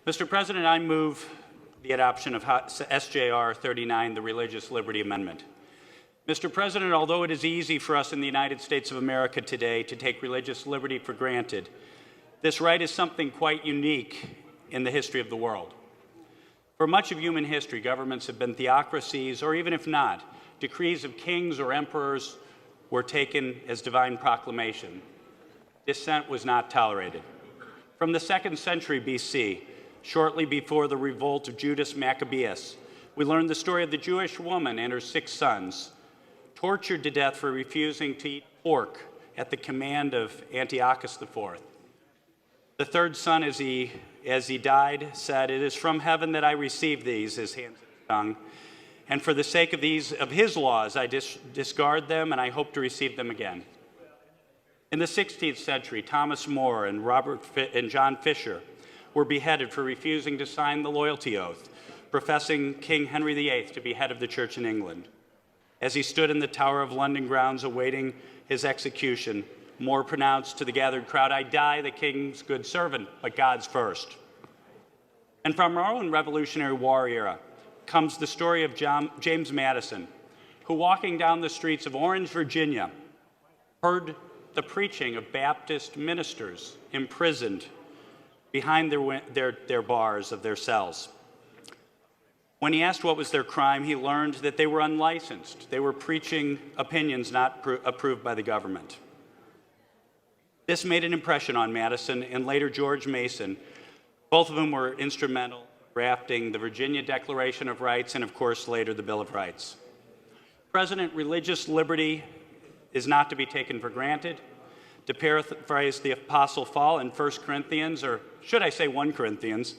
Mr. President, I move the adoption of SJR 39, the Religious Liberty Amendment. Mr. President, although it is easy for us in the United States of America today to take religious liberty for granted, this right is something quite unique in the history of the world. For much of human history, governments have been theocracies, or even if not, decrees of kings or emperors were taken as divine proclamation. Dissent was not tolerated. From the 2nd century BC, shortly before the revolt of Judas Maccabeus, we learned the story of the Jewish woman and her 6 sons, tortured to death for refusing to eat pork at the command of Antiochus IV. The 3rd son, as he died, said, "It is from heaven that I received these," his hands and tongue, "and for the sake of his laws, I discard them, and I hope to receive them again." In the 16th century, Thomas More and John Fisher were beheaded for refusing to sign the loyalty oath, professing King Henry VIII to be head of the Church in England. As he stood in the Tower of London grounds awaiting his execution, More pronounced to the gathered crowd, "I die the king's good servant, but God's first." And from our own Revolutionary War era comes the story of James Madison, who, walking down the streets of Orange, Virginia, heard the preaching of Baptist ministers imprisoned behind their bars of their cells. When he asked what was their crime, he learned that they were unlicensed. They were preaching opinions not approved by the government. This made an impression on Madison and later George Mason, both of whom were instrumental in drafting the Virginia Declaration of Rights and, of course, later the Bill of Rights. President, religious liberty is not to be taken for granted. To paraphrase the Apostle Paul in 1 Corinthians, or should I say 1 Corinthians,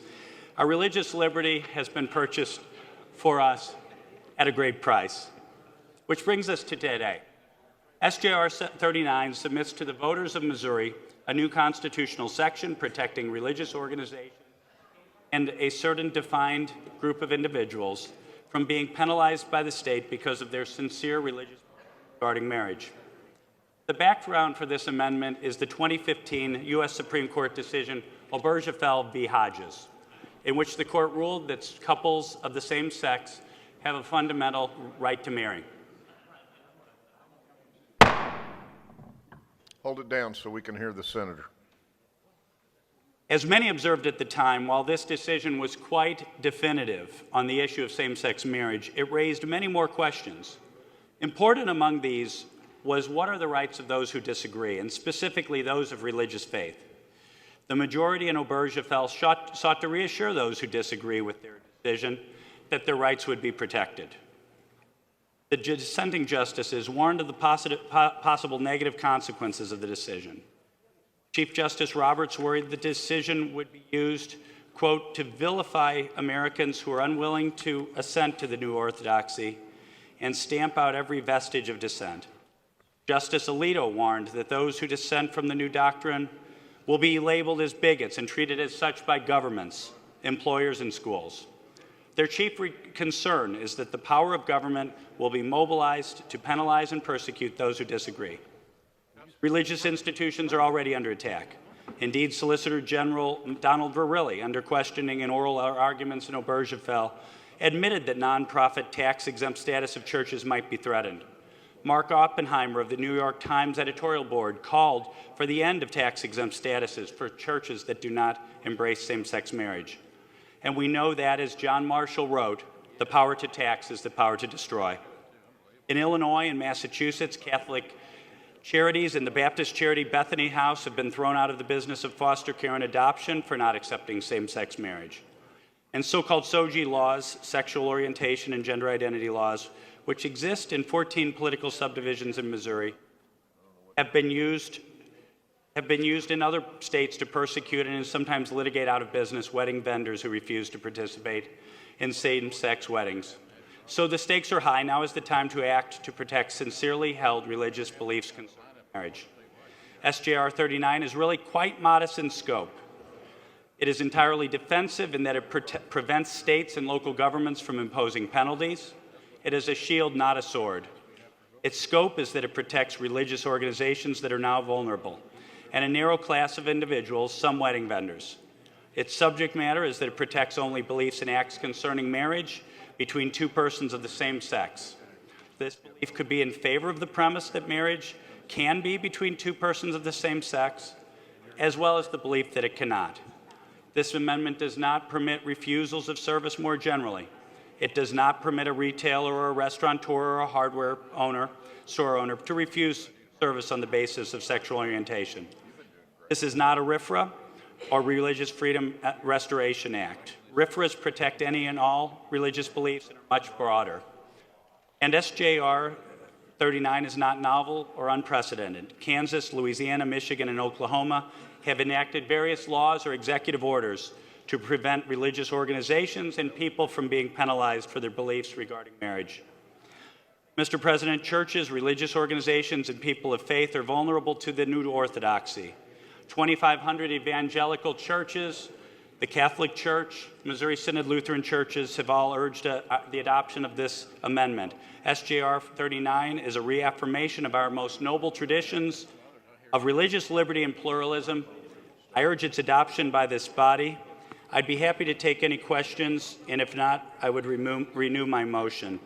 our religious liberty has been purchased for us at a great price. Which brings us to today. SJR 39 submits to the voters of Missouri a new constitutional section protecting religious organizations and a certain defined group of individuals from being penalized by the state because of their sincere religious beliefs regarding marriage. The background for this amendment is the 2015 U.S. Supreme Court decision Obergefell v. Hodges, in which the court ruled that couples of the same sex have a fundamental right to marry. Hold it down so we can hear the senator. As many observed at the time, while this decision was quite definitive on the issue of same-sex marriage, it raised many more questions. Important among these was, what are the rights of those who disagree, and specifically those of religious faith? The majority in Obergefell sought to reassure those who disagree with their decision that their rights would be protected. The dissenting justices warned of the possible negative consequences of the decision. Chief Justice Roberts worried the decision would be used, quote, to vilify Americans who are unwilling to assent to the new orthodoxy and stamp out every vestige of dissent. Justice Alito warned that those who dissent from the new doctrine will be labeled as bigots and treated as such by governments, employers, and schools. Their chief concern is that the power of government will be mobilized to penalize and persecute those who disagree. Religious institutions are already under attack. Indeed, Solicitor General Donald Verrilli, under questioning and oral arguments in Obergefell, admitted that nonprofit tax-exempt status of churches might be threatened. Mark Oppenheimer of the New York Times editorial board called for the end of tax-exempt statuses for churches that do not embrace same-sex marriage. And we know that, as John Marshall wrote, the power to tax is the power to destroy. In Illinois and Massachusetts, Catholic charities and the Baptist charity Bethany House have been thrown out of the business of foster care and adoption for not accepting same-sex marriage. And so-called SOGI laws, sexual orientation and gender identity laws, which exist in 14 political subdivisions in Missouri, have been used in other states to persecute and sometimes litigate out of business wedding vendors who refuse to participate in same-sex weddings. So the stakes are high. Now is the time to act to protect sincerely held religious beliefs concerning marriage. SJR 39 is really quite modest in scope. It is entirely defensive in that it prevents states and local governments from imposing penalties. It is a shield, not a sword. Its scope is that it protects religious organizations that are now vulnerable and a narrow class of individuals, some wedding vendors. Its subject matter is that it protects only beliefs and acts concerning marriage between two persons of the same sex. This belief could be in favor of the premise that marriage can be between two persons of the same sex, as well as the belief that it cannot. This amendment does not permit refusals of service more generally. It does not permit a retailer or a restaurateur or a hardware owner, store owner, to refuse service on the basis of sexual orientation. This is not a RFRA or Religious Freedom Restoration Act. RFRAs protect any and all religious beliefs and are much broader. And SJR 39 is not novel or unprecedented. Kansas, Louisiana, Michigan, and Oklahoma have enacted various laws or executive orders to prevent religious organizations and people from being penalized for their beliefs regarding marriage. Mr. President, churches, religious organizations, and people of faith are vulnerable to the new orthodoxy. 2,500 evangelical churches, the Catholic Church, Missouri Synod Lutheran churches have all urged the adoption of this amendment. SJR 39 is a reaffirmation of our most noble traditions of religious liberty and pluralism. I urge its adoption by this body. I'd be happy to take any questions, and if not, I would renew my motion.